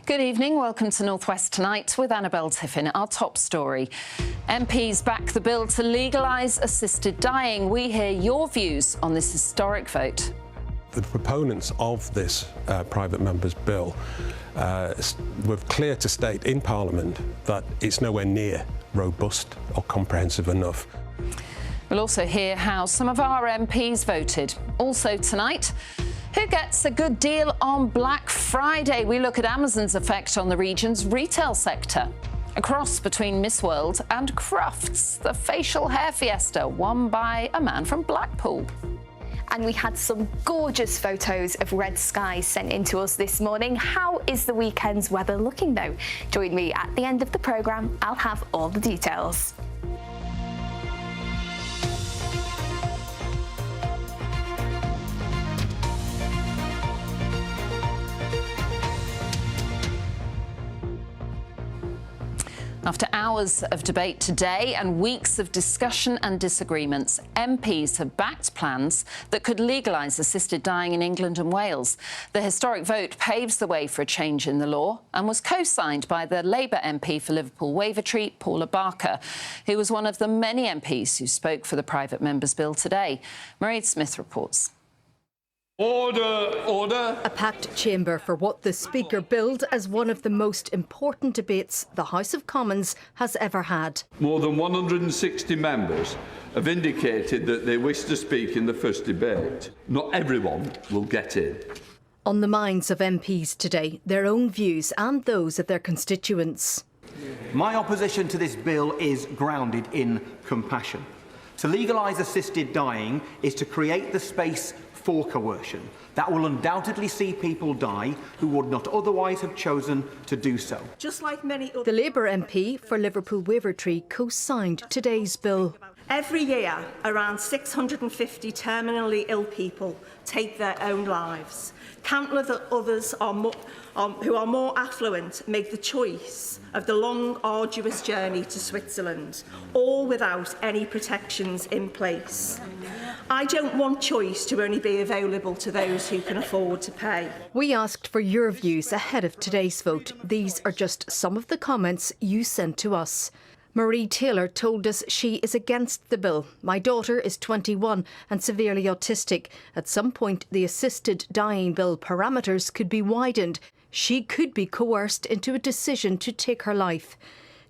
Good evening. Welcome to North West Tonight with Annabelle Tiffin. Our top story. MPs back the bill to legalise assisted dying. We hear your views on this historic vote. The proponents of this private member's bill were clear to state in Parliament that it's nowhere near robust or comprehensive enough. We'll also hear how some of our MPs voted. Also tonight, who gets a good deal on Black Friday? We look at Amazon's effect on the region's retail sector. A cross between Miss World and Crufts, the facial hair fiesta won by a man from Blackpool. And we had some gorgeous photos of red skies sent in to us this morning. How is the weekend's weather looking though? Join me at the end of the programme. I'll have all the details. After hours of debate today and weeks of discussion and disagreements, MPs have backed plans that could legalise assisted dying in England and Wales. The historic vote paves the way for a change in the law and was co-signed by the Labour MP for Liverpool Wavertree, Paula Barker, who was one of the many MPs who spoke for the private member's bill today. Mairead Smith reports. Order, order. A packed chamber for what the Speaker billed as one of the most important debates the House of Commons has ever had. More than 160 members have indicated that they wish to speak in the first debate. Not everyone will get in. On the minds of MPs today, their own views and those of their constituents. My opposition to this bill is grounded in compassion. To legalise assisted dying is to create the space for coercion that will undoubtedly see people die who would not otherwise have chosen to do so. Just like many other... The Labour MP for Liverpool Wavertree co-signed today's bill. Every year, around 650 terminally ill people take their own lives. Countless others who are more affluent make the choice of the long, arduous journey to Switzerland, all without any protections in place. I don't want choice to only be available to those who can afford to pay. We asked for your views ahead of today's vote. These are just some of the comments you sent to us. Marie Taylor told us she is against the bill. My daughter is 21 and severely autistic. At some point, the assisted dying bill parameters could be widened. She could be coerced into a decision to take her life.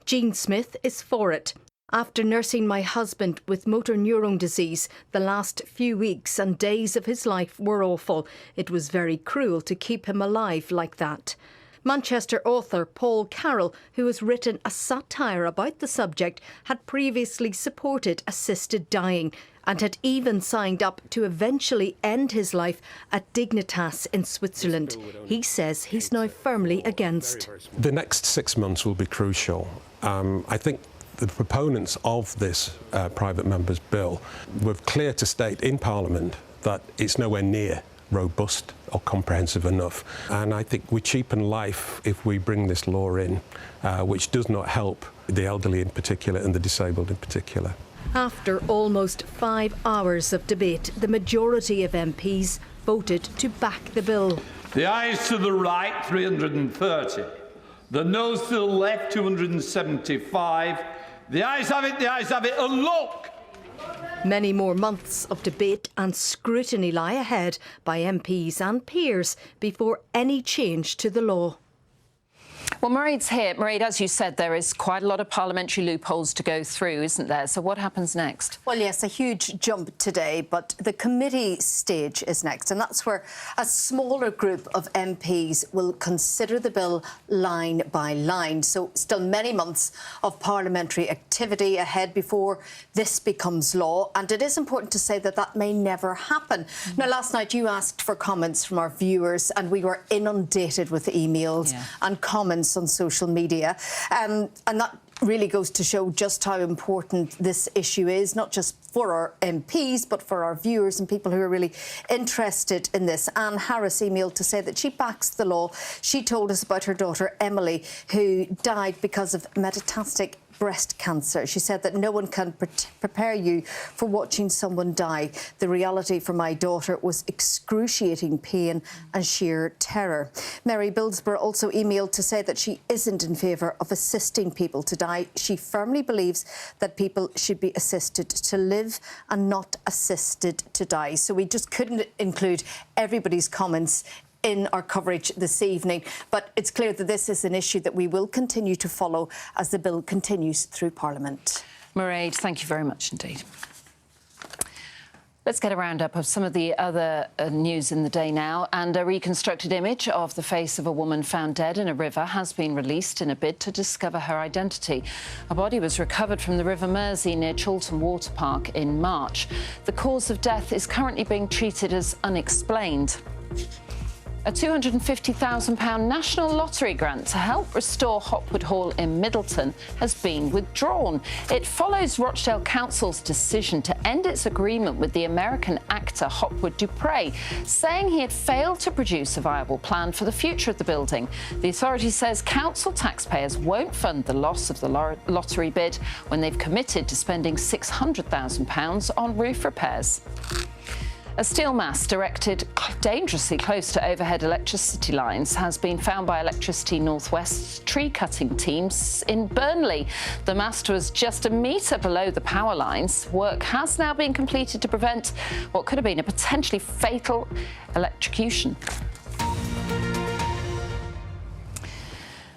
Jean Smith is for it. After nursing my husband with motor neurone disease, the last few weeks and days of his life were awful. It was very cruel to keep him alive like that. Manchester author Paul Carroll, who has written a satire about the subject, had previously supported assisted dying and had even signed up to eventually end his life at Dignitas in Switzerland. He says he's now firmly against. The next 6 months will be crucial. I think the proponents of this private member's bill were clear to state in Parliament that it's nowhere near robust or comprehensive enough. And I think we cheapen life if we bring this law in, which does not help the elderly in particular and the disabled in particular. After almost 5 hours of debate, the majority of MPs voted to back the bill. The ayes to the right, 330. The noes to the left, 275. The ayes have it, and look! Many more months of debate and scrutiny lie ahead by MPs and peers before any change to the law. Well, Mairead's here. Mairead, as you said, there is quite a lot of parliamentary loopholes to go through, isn't there? So what happens next? Well, yes, a huge jump today, but the committee stage is next, and that's where a smaller group of MPs will consider the bill line by line. So still many months of parliamentary activity ahead before this becomes law, and it is important to say that that may never happen. Now, last night you asked for comments from our viewers, and we were inundated with emails and comments on social media, and that really goes to show just how important this issue is, not just for our MPs, but for our viewers and people who are really interested in this. Anne Harris emailed to say that she backs the law. She told us about her daughter Emily, who died because of metastatic breast cancer. She said that no one can prepare you for watching someone die. The reality for my daughter was excruciating pain and sheer terror. Mary Bilsborough also emailed to say that she isn't in favour of assisting people to die. She firmly believes that people should be assisted to live and not assisted to die. So we just couldn't include everybody's comments in our coverage this evening, but it's clear that this is an issue that we will continue to follow as the bill continues through Parliament. Mairead, thank you very much indeed. Let's get a roundup of some of the other news in the day now. And a reconstructed image of the face of a woman found dead in a river has been released in a bid to discover her identity. A body was recovered from the River Mersey near Chorlton Water Park in March. The cause of death is currently being treated as unexplained. A £250,000 National Lottery grant to help restore Hopwood Hall in Middleton has been withdrawn. It follows Rochdale Council's decision to end its agreement with the American actor Hopwood Dupre, saying he had failed to produce a viable plan for the future of the building. The authority says council taxpayers won't fund the loss of the lottery bid when they've committed to spending £600,000 on roof repairs. A steel mast directed dangerously close to overhead electricity lines has been found by Electricity North West's tree-cutting teams in Burnley. The mast was just a metre below the power lines. Work has now been completed to prevent what could have been a potentially fatal electrocution.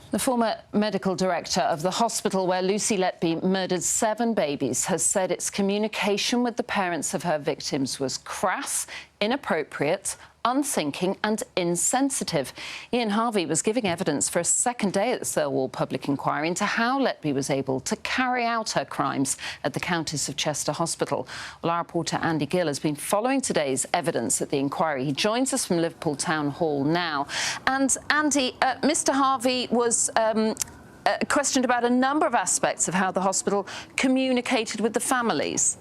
The former medical director of the hospital where Lucy Letby murdered 7 babies has said its communication with the parents of her victims was crass, inappropriate, unthinking and insensitive. Ian Harvey was giving evidence for a second day at the Thirlwall public inquiry into how Letby was able to carry out her crimes at the Countess of Chester Hospital. Well, our reporter Andy Gill has been following today's evidence at the inquiry. He joins us from Liverpool Town Hall now. And Andy, Mr Harvey was questioned about a number of aspects of how the hospital communicated with the families.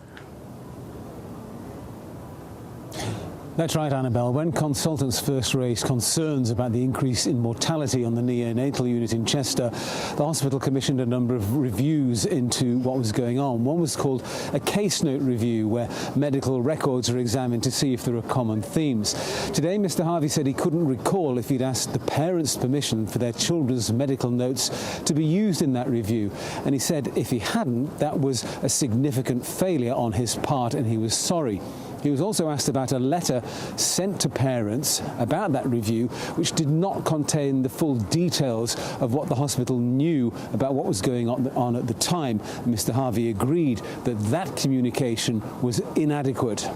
That's right, Annabelle. When consultants first raised concerns about the increase in mortality on the neonatal unit in Chester, the hospital commissioned a number of reviews into what was going on. One was called a case note review, where medical records are examined to see if there are common themes. Today, Mr Harvey said he couldn't recall if he'd asked the parents' permission for their children's medical notes to be used in that review. And he said if he hadn't, that was a significant failure on his part and he was sorry. He was also asked about a letter sent to parents about that review, which did not contain the full details of what the hospital knew about what was going on at the time. Mr Harvey agreed that that communication was inadequate.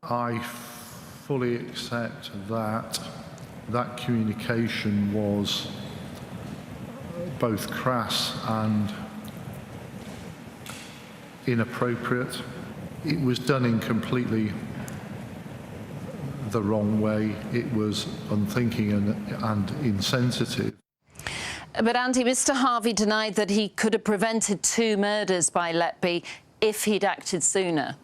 I fully accept that that communication was both crass and inappropriate. It was done in completely the wrong way. It was unthinking and insensitive. But Andy, Mr Harvey denied that he could have prevented 2 murders by Letby if he'd acted sooner.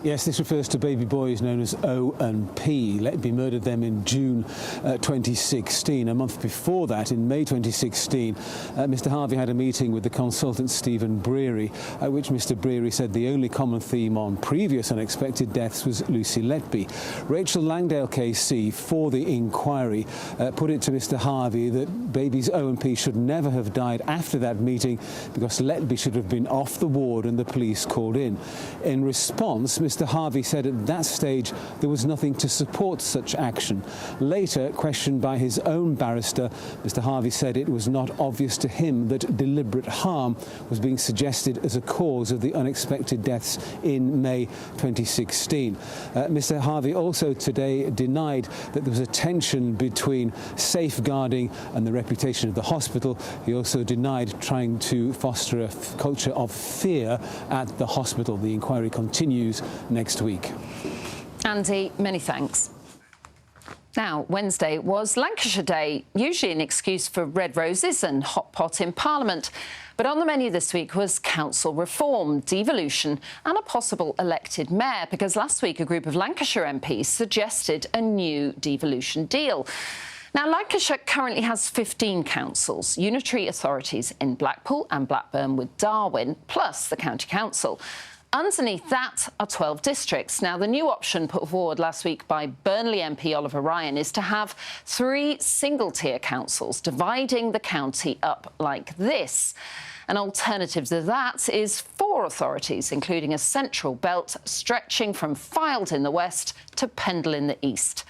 Yes, this refers to baby boys known as O and P. Letby murdered them in June 2016. A month before that, in May 2016, Mr Harvey had a meeting with the consultant Stephen Breary, at which Mr Breary said the only common theme on previous unexpected deaths was Lucy Letby. Rachel Langdale KC, for the inquiry, put it to Mr Harvey that babies O and P should never have died after that meeting because Letby should have been off the ward and the police called in. In response, Mr Harvey said at that stage there was nothing to support such action. Later, questioned by his own barrister, Mr Harvey said it was not obvious to him that deliberate harm was being suggested as a cause of the unexpected deaths in May 2016. Mr Harvey also today denied that there was a tension between safeguarding and the reputation of the hospital. He also denied trying to foster a culture of fear at the hospital. The inquiry continues next week. Andy, many thanks. Now, Wednesday was Lancashire Day, usually an excuse for red roses and hot pot in Parliament. But on the menu this week was council reform, devolution and a possible elected mayor, because last week a group of Lancashire MPs suggested a new devolution deal. Now, Lancashire currently has 15 councils, unitary authorities in Blackpool and Blackburn with Darwin, plus the county council. Underneath that are 12 districts. Now, the new option put forward last week by Burnley MP Oliver Ryan is to have 3 single-tier councils, dividing the county up like this. An alternative to that is 4 authorities, including a central belt stretching from Fylde in the west to Pendle in the east.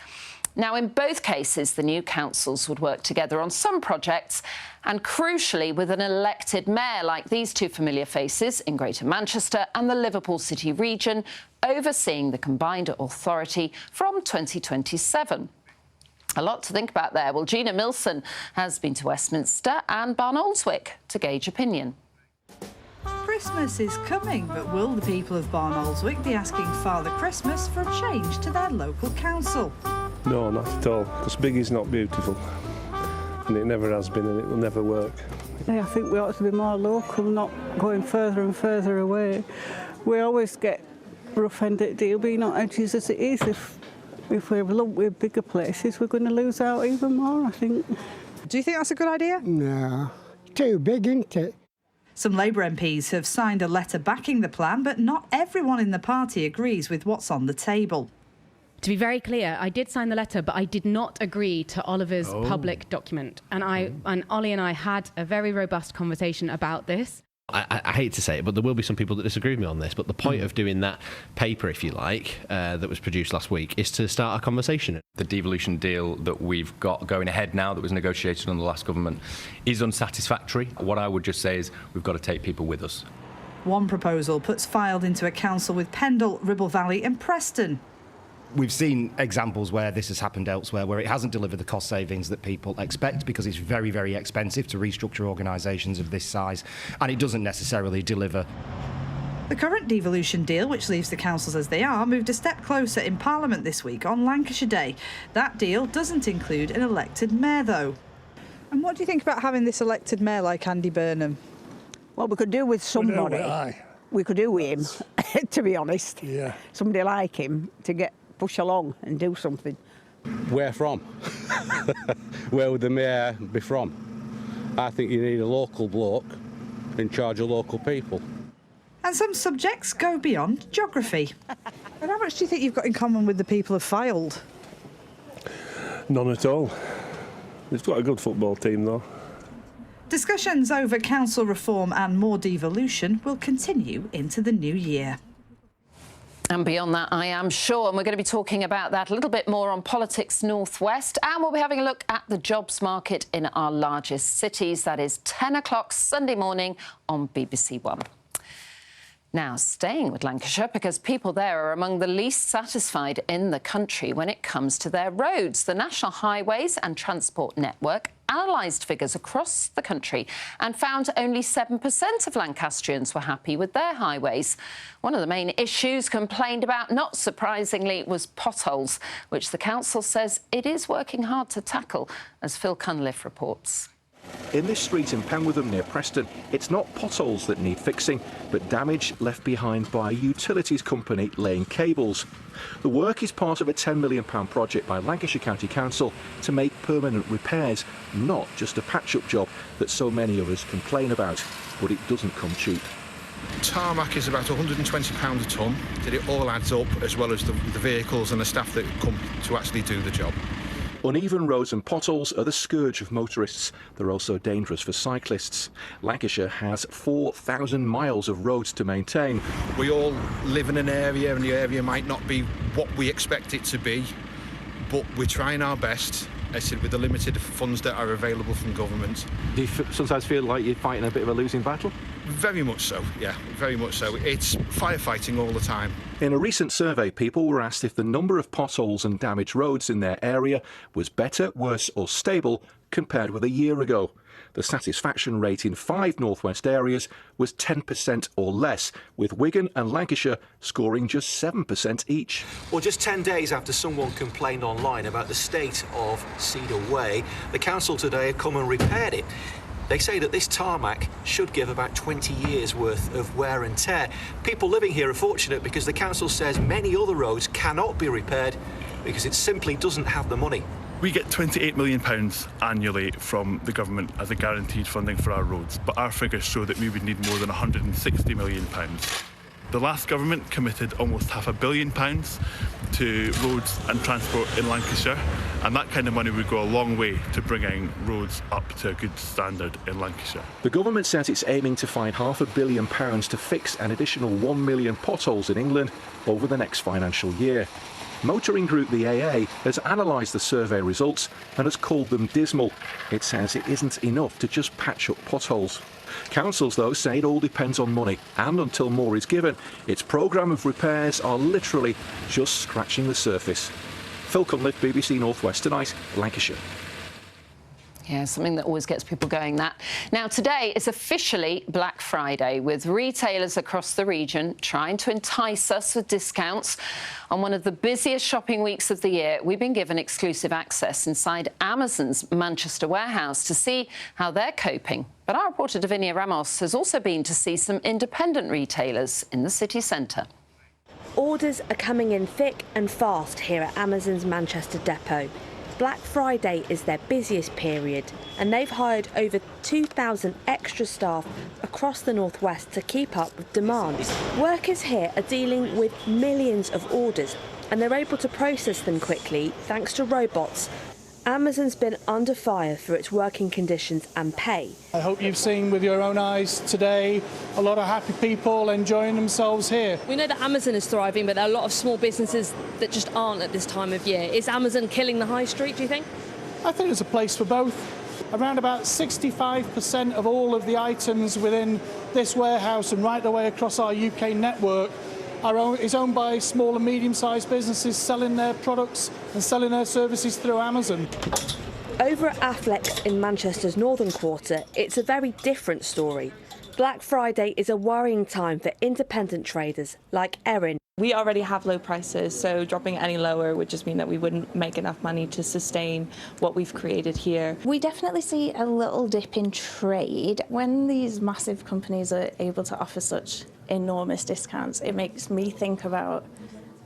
Now, in both cases, the new councils would work together on some projects and, crucially, with an elected mayor like these 2 familiar faces in Greater Manchester and the Liverpool City region, overseeing the combined authority from 2027. A lot to think about there. Well, Gina Milson has been to Westminster and Barnoldswick to gauge opinion. Christmas is coming, but will the people of Barnoldswick be asking Father Christmas for a change to their local council? No, not at all, because big is not beautiful, and it never has been, and it will never work. I think we ought to be more local, not going further and further away. We always get rough-ended deal, being on edges as it is. If we're lumped with bigger places, we're going to lose out even more, I think. Do you think that's a good idea? No, too big, isn't it? Some Labour MPs have signed a letter backing the plan, but not everyone in the party agrees with what's on the table. To be very clear, I did sign the letter, but I did not agree to Oliver's public document. And Ollie and I had a very robust conversation about this. I hate to say it, but there will be some people that disagree with me on this. But the point of doing that paper, if you like, that was produced last week, is to start a conversation. The devolution deal that we've got going ahead now, that was negotiated under the last government, is unsatisfactory. What I would just say is we've got to take people with us. One proposal puts Fylde into a council with Pendle, Ribble Valley and Preston. We've seen examples where this has happened elsewhere, where it hasn't delivered the cost savings that people expect because it's very, very expensive to restructure organisations of this size, and it doesn't necessarily deliver. The current devolution deal, which leaves the councils as they are, moved a step closer in Parliament this week on Lancashire Day. That deal doesn't include an elected mayor, though. And what do you think about having this elected mayor like Andy Burnham? Well, we could do with somebody. We could do with him, to be honest. Yeah. Somebody like him to push along and do something. Where from? Where would the mayor be from? I think you need a local bloke in charge of local people. And some subjects go beyond geography. And how much do you think you've got in common with the people of Fylde? None at all. It's got a good football team, though. Discussions over council reform and more devolution will continue into the new year. And beyond that, I am sure, and we're going to be talking about that a little bit more on Politics Northwest, and we'll be having a look at the jobs market in our largest cities. That is 10 o'clock Sunday morning on BBC One. Now, staying with Lancashire, because people there are among the least satisfied in the country when it comes to their roads. The National Highways and Transport Network analysed figures across the country and found only 7% of Lancastrians were happy with their highways. One of the main issues complained about, not surprisingly, was potholes, which the council says it is working hard to tackle, as Phil Cunliffe reports. In this street in Penwitham near Preston, it's not potholes that need fixing, but damage left behind by a utilities company laying cables. The work is part of a £10 million project by Lancashire County Council to make permanent repairs, not just a patch-up job that so many of us complain about. But it doesn't come cheap. Tarmac is about £120 a tonne. It all adds up, as well as the vehicles and the staff that come to actually do the job. Uneven roads and potholes are the scourge of motorists. They're also dangerous for cyclists. Lancashire has 4,000 miles of roads to maintain. We all live in an area, and the area might not be what we expect it to be, but we're trying our best. I said, with the limited funds that are available from government. Do you sometimes feel like you're fighting a bit of a losing battle? Very much so, yeah, very much so. It's firefighting all the time. In a recent survey, people were asked if the number of potholes and damaged roads in their area was better, worse or stable compared with a year ago. The satisfaction rate in 5 northwest areas was 10% or less, with Wigan and Lancashire scoring just 7% each. Well, just 10 days after someone complained online about the state of Cedar Way, the council today had come and repaired it. They say that this tarmac should give about 20 years' worth of wear and tear. People living here are fortunate because the council says many other roads cannot be repaired because it simply doesn't have the money. We get £28 million annually from the government as a guaranteed funding for our roads, but our figures show that we would need more than £160 million. The last government committed almost £500 million to roads and transport in Lancashire, and that kind of money would go a long way to bringing roads up to a good standard in Lancashire. The government says it's aiming to find £500 million to fix an additional 1 million potholes in England over the next financial year. Motoring group the AA has analysed the survey results and has called them dismal. It says it isn't enough to just patch up potholes. Councils, though, say it all depends on money, and until more is given, its programme of repairs are literally just scratching the surface. Phil Cunliffe, BBC North West Tonight, Lancashire. Yeah, something that always gets people going, that. Now, today is officially Black Friday, with retailers across the region trying to entice us with discounts. On one of the busiest shopping weeks of the year, we've been given exclusive access inside Amazon's Manchester warehouse to see how they're coping. But our reporter Davinia Ramos has also been to see some independent retailers in the city centre. Orders are coming in thick and fast here at Amazon's Manchester depot. Black Friday is their busiest period, and they've hired over 2,000 extra staff across the northwest to keep up with demand. Workers here are dealing with millions of orders, and they're able to process them quickly thanks to robots. Amazon's been under fire for its working conditions and pay. I hope you've seen with your own eyes today a lot of happy people enjoying themselves here. We know that Amazon is thriving, but there are a lot of small businesses that just aren't at this time of year. Is Amazon killing the high street, do you think? I think there's a place for both. Around about 65% of all of the items within this warehouse and right the way across our UK network is owned by small and medium-sized businesses selling their products and selling their services through Amazon. Over at Affleck's in Manchester's northern quarter, it's a very different story. Black Friday is a worrying time for independent traders like Erin. We already have low prices, so dropping any lower would just mean that we wouldn't make enough money to sustain what we've created here. We definitely see a little dip in trade. When these massive companies are able to offer such enormous discounts, it makes me think about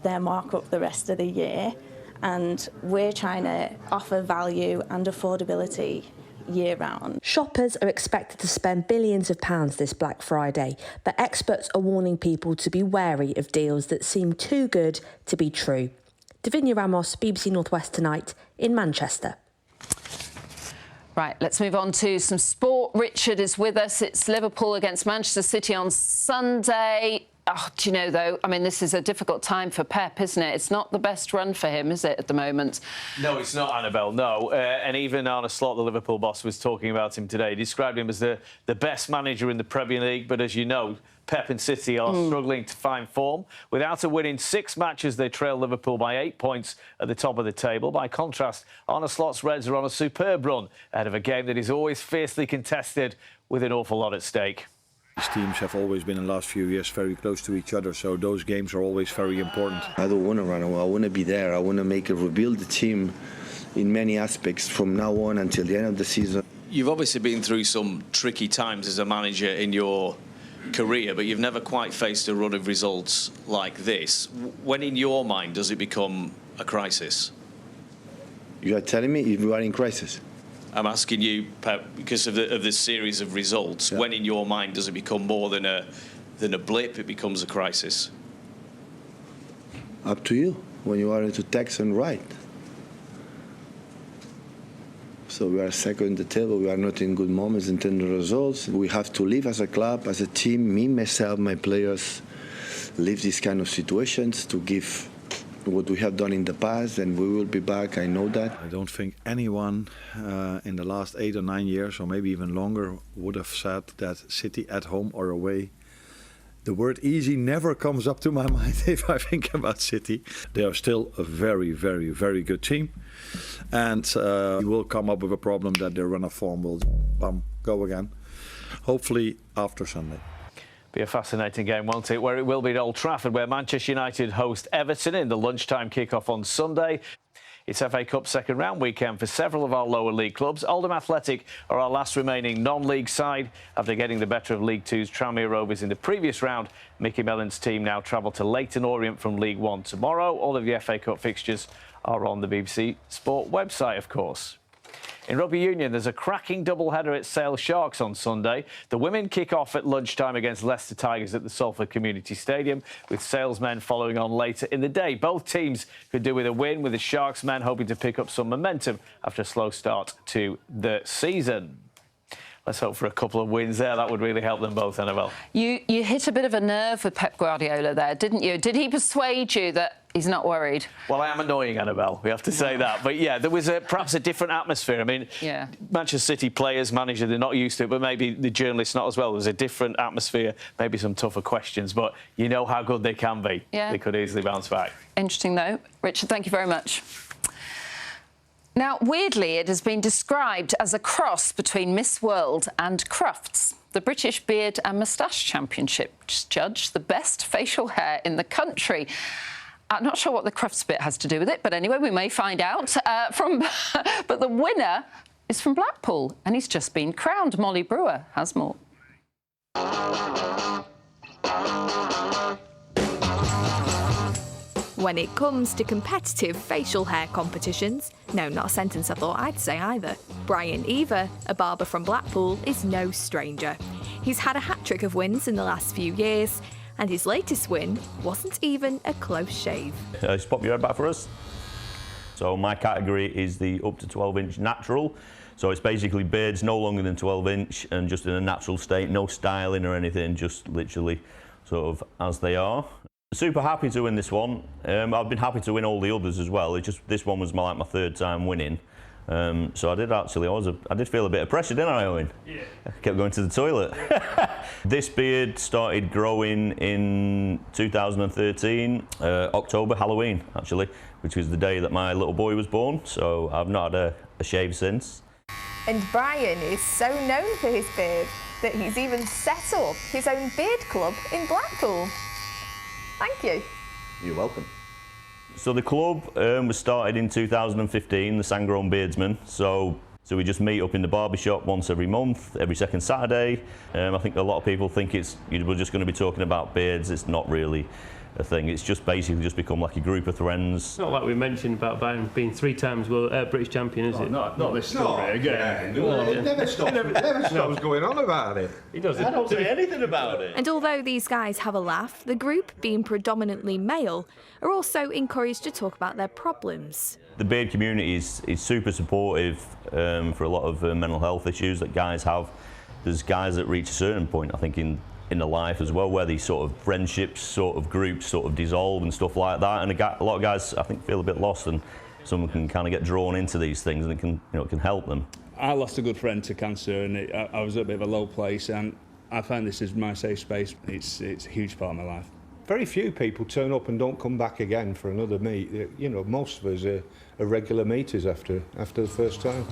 their markup the rest of the year, and we're trying to offer value and affordability year-round. Shoppers are expected to spend billions of pounds this Black Friday, but experts are warning people to be wary of deals that seem too good to be true. Davinia Ramos, BBC North West Tonight in Manchester. Right, let's move on to some sport. Richard is with us. It's Liverpool against Manchester City on Sunday. Oh, do you know, though, I mean, this is a difficult time for Pep, isn't it? It's not the best run for him, is it, at the moment? No, it's not, Annabelle, no. And even Arne Slot, the Liverpool boss, was talking about him today. He described him as the best manager in the Premier League. But as you know, Pep and City are struggling to find form. Without a win in 6 matches, they trail Liverpool by 8 points at the top of the table. By contrast, Arne Slot's Reds are on a superb run ahead of a game that is always fiercely contested with an awful lot at stake. These teams have always been in the last few years very close to each other, so those games are always very important. I don't want to run away. I want to be there. I want to rebuild the team in many aspects from now on until the end of the season. You've obviously been through some tricky times as a manager in your career, but you've never quite faced a run of results like this. When in your mind does it become a crisis? You are telling me if you are in crisis? I'm asking you, Pep, because of this series of results, when in your mind does it become more than a blip, it becomes a crisis? Up to you, when you are into text and write. So we are second in the table, we are not in good moments in terms of results. We have to live as a club, as a team, me, myself, my players, live these kind of situations to give what we have done in the past, and we will be back, I know that. I don't think anyone in the last 8 or 9 years, or maybe even longer, would have said that City at home or away. The word easy never comes up to my mind if I think about City. They are still a very, very, very good team. And we will come up with a problem that their run of form will go again, hopefully after Sunday. Be a fascinating game, won't it? Where it will be at Old Trafford, where Manchester United host Everton in the lunchtime kick-off on Sunday. It's FA Cup second round weekend for several of our lower league clubs. Oldham Athletic are our last remaining non-league side after getting the better of League Two's Tranmere Rovers in the previous round. Mickey Mellon's team now travel to Leyton Orient from League One tomorrow. All of the FA Cup fixtures are on the BBC Sport website, of course. In rugby union, there's a cracking doubleheader at Sale Sharks on Sunday. The women kick off at lunchtime against Leicester Tigers at the Salford Community Stadium, with Sales men following on later in the day. Both teams could do with a win, with the Sharks men hoping to pick up some momentum after a slow start to the season. Let's hope for a couple of wins there. That would really help them both, Annabelle. You hit a bit of a nerve with Pep Guardiola there, didn't you? Did he persuade you that he's not worried? Well, I am annoying, Annabelle, we have to say that. But, yeah, there was perhaps a different atmosphere. I mean, Manchester City players, manager, they're not used to it, but maybe the journalists not as well. There was a different atmosphere, maybe some tougher questions, but you know how good they can be. Yeah. They could easily bounce back. Interesting, though. Richard, thank you very much. Now, weirdly, it has been described as a cross between Miss World and Crufts. The British Beard and Moustache Championship judged the best facial hair in the country. I'm not sure what the Crufts bit has to do with it, but anyway, we may find out. But the winner is from Blackpool, and he's just been crowned. Molly Brewer has more. When it comes to competitive facial hair competitions, no, not a sentence I thought I'd say either, Brian Eva, a barber from Blackpool, is no stranger. He's had a hat-trick of wins in the last few years, and his latest win wasn't even a close shave. Just pop your head back for us. So my category is the up to 12-inch natural. So it's basically beards no longer than 12-inch and just in a natural state, no styling or anything, just literally sort of as they are. Super happy to win this one. I've been happy to win all the others as well. It's just this one was my third time winning. So I did feel a bit of pressure, didn't I, Owen? Yeah. I kept going to the toilet. This beard started growing in 2013, October, Halloween, actually, which was the day that my little boy was born. So I've not had a shave since. And Brian is so known for his beard that he's even set up his own beard club in Blackpool. Thank you. You're welcome. So the club was started in 2015, the Sandgrown Beardsmen. So we just meet up in the barber shop once every month, every second Saturday. I think a lot of people think we're just going to be talking about beards. It's not really a thing. It's just basically just become like a group of friends. It's not like we mentioned about Brian being 3 times British champion, is it? Not this story again. It never stops going on about it. He doesn't. I don't say anything about it. And although these guys have a laugh, the group, being predominantly male, are also encouraged to talk about their problems. The beard community is super supportive for a lot of mental health issues that guys have. There's guys that reach a certain point, I think, in the life as well, where these sort of friendships, sort of groups, sort of dissolve and stuff like that. And a lot of guys, I think, feel a bit lost, and someone can kind of get drawn into these things, and it can help them. I lost a good friend to cancer, and I was at a bit of a low place, and I found this is my safe space. It's a huge part of my life. Very few people turn up and don't come back again for another meet. You know, most of us are regular meeters after the first time.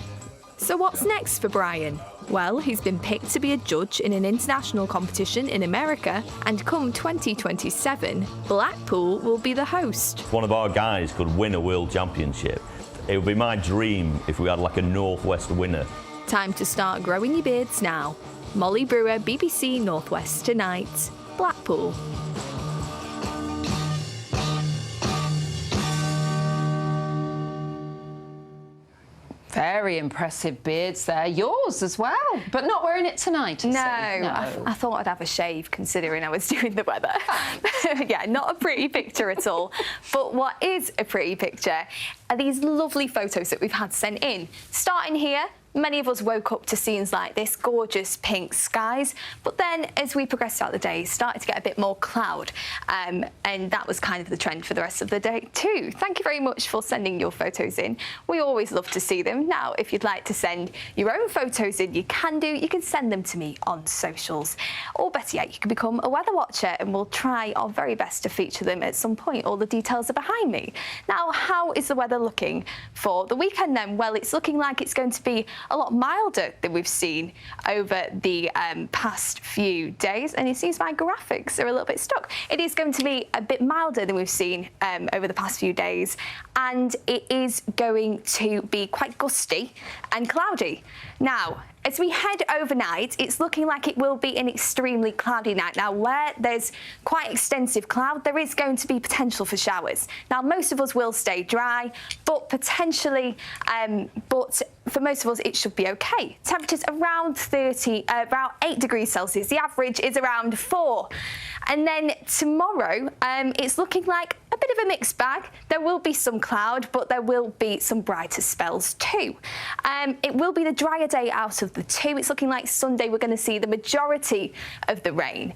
So what's next for Brian? Well, he's been picked to be a judge in an international competition in America, and come 2027, Blackpool will be the host. If one of our guys could win a world championship, it would be my dream if we had like a Northwest winner. Time to start growing your beards now. Molly Brewer, BBC Northwest Tonight, Blackpool. Very impressive beards there. Yours as well, but not wearing it tonight. No, I thought I'd have a shave considering I was doing the weather. Yeah, not a pretty picture at all. But what is a pretty picture are these lovely photos that we've had sent in. Starting here, many of us woke up to scenes like this, gorgeous pink skies, but then as we progressed throughout the day, it started to get a bit more cloud, and that was kind of the trend for the rest of the day too. Thank you very much for sending your photos in. We always love to see them. Now, if you'd like to send your own photos in, you can do. You can send them to me on socials, or better yet, you can become a weather watcher, and we'll try our very best to feature them at some point. All the details are behind me. Now, how is the weather looking for the weekend then? Well, it's looking like it's going to be a lot milder than we've seen over the past few days, and it seems my graphics are a little bit stuck. It is going to be a bit milder than we've seen over the past few days, and it is going to be quite gusty and cloudy. Now, As we head overnight, it's looking like it will be an extremely cloudy night. Now, where there's quite extensive cloud, there is going to be potential for showers. Now, most of us will stay dry, but potentially, but for most of us, it should be okay. Temperatures around 8 degrees Celsius. The average is around 4. And then tomorrow, it's looking like a bit of a mixed bag. There will be some cloud, but there will be some brighter spells too. It will be the drier day out of the two. It's looking like Sunday we're going to see the majority of the rain.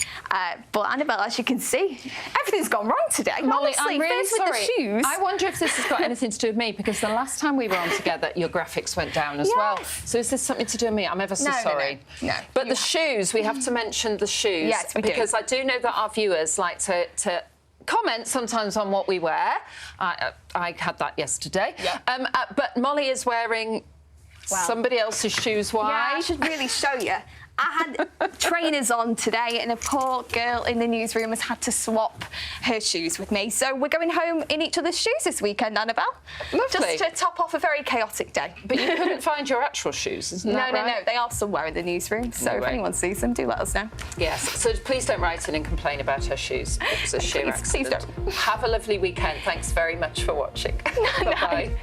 But Annabelle, as you can see, everything's gone wrong today. Molly, Honestly, I'm really first sorry. with the shoes. I wonder if this has got anything to do with me, because the last time we were on together, your graphics went down as well. So is this something to do with me? I'm ever so sorry. No. But the shoes, we have to mention the shoes. Yes, we do. Because I do know that our viewers like to comment sometimes on what we wear. I had that yesterday. But Molly is wearing somebody else's shoes. Why? Yeah, I should really show you. I had trainers on today, and a poor girl in the newsroom has had to swap her shoes with me. So we're going home in each other's shoes this weekend, Annabelle. Lovely. Just to top off a very chaotic day. But you couldn't find your actual shoes, isn't that right? No, they are somewhere in the newsroom. So if anyone sees them, do let us know. Yes. So please don't write in and complain about her shoes. It was a shoe accident. Please don't. Have a lovely weekend. Thanks very much for watching. Bye-bye.